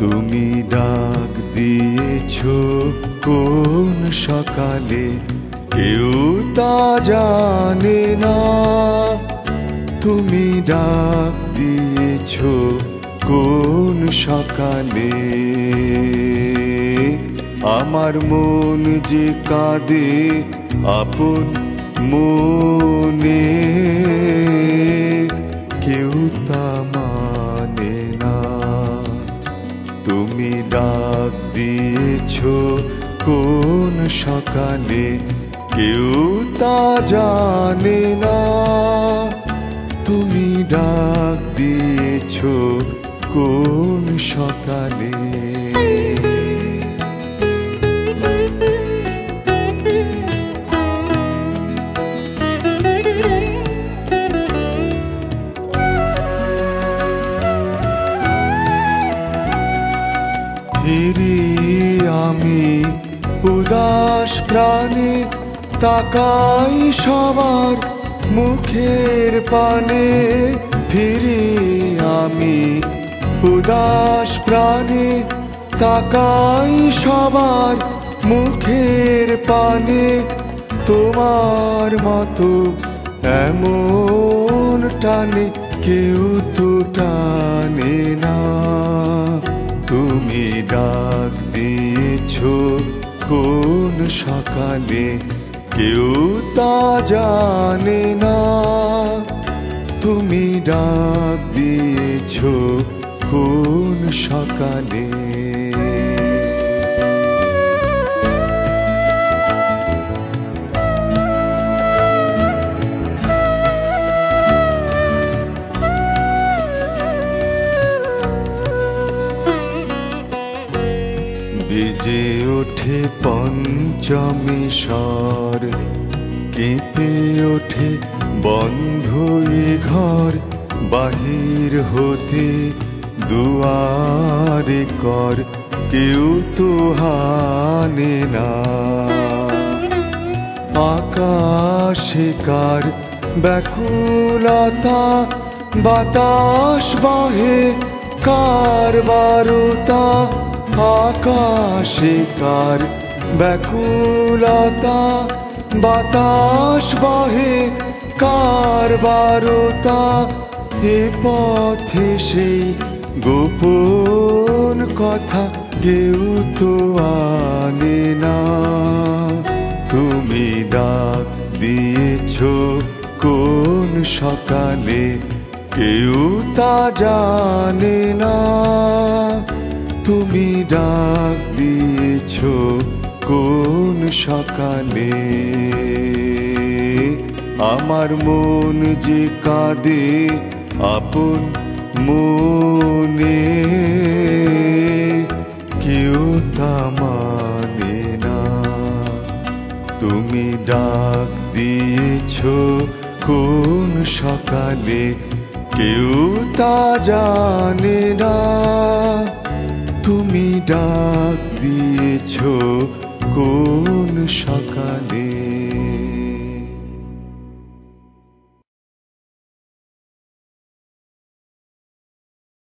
তুমি ডাক দিয়েছো কোন সকালে, কেউ তা জানে না। তুমি ডাক দিয়েছো কোন সকালে, আমার মন যে কাঁদে আপন মনে, কেউ তা মানে না। তুমি ডাক দিয়েছো কোন সকালে, কেউ তা জানে না। তুমি ডাক দিয়েছো কোন সকালে। ফিরি আমি উদাস প্রাণে, তাকাই সবার মুখের পানে। ফিরি আমি উদাস প্রাণে, তাকাই সবার মুখের পানে। তোমার মতো এমন টানে কেউ তো টানে না। তুমি ডাক দিয়েছো কোন সকালে, কেউ তা জানে না। তুমি ডাক দিয়েছো কোন সকালে। বেজে ওঠে পঞ্চমী স্বর, কেঁপে ওঠে বন্ধ এ ঘর। বাহির হতে দুয়ারে কর, কেউ তো হানে না। আকাশে কার ব্যাকুলতা, বাতাস বহে কার বারতা। আকাশে কার ব্যাকুলতা, বাতাস বহে কার বারতা। এ পথে সেই গোপন কথা কেউ তো আনে না। তুমি ডাক দিয়েছো কোন সকালে, কেউ তা জানে না। তুমি ডাক দিয়েছো কোন সকালে, আমার মন যে কাঁদে আপন মনে, কেউ তা মানে না। তুমি ডাক দিয়েছো কোন সকালে, কেউ তা জানে না। তুমি ডাক দিয়েছো কোন সকালে।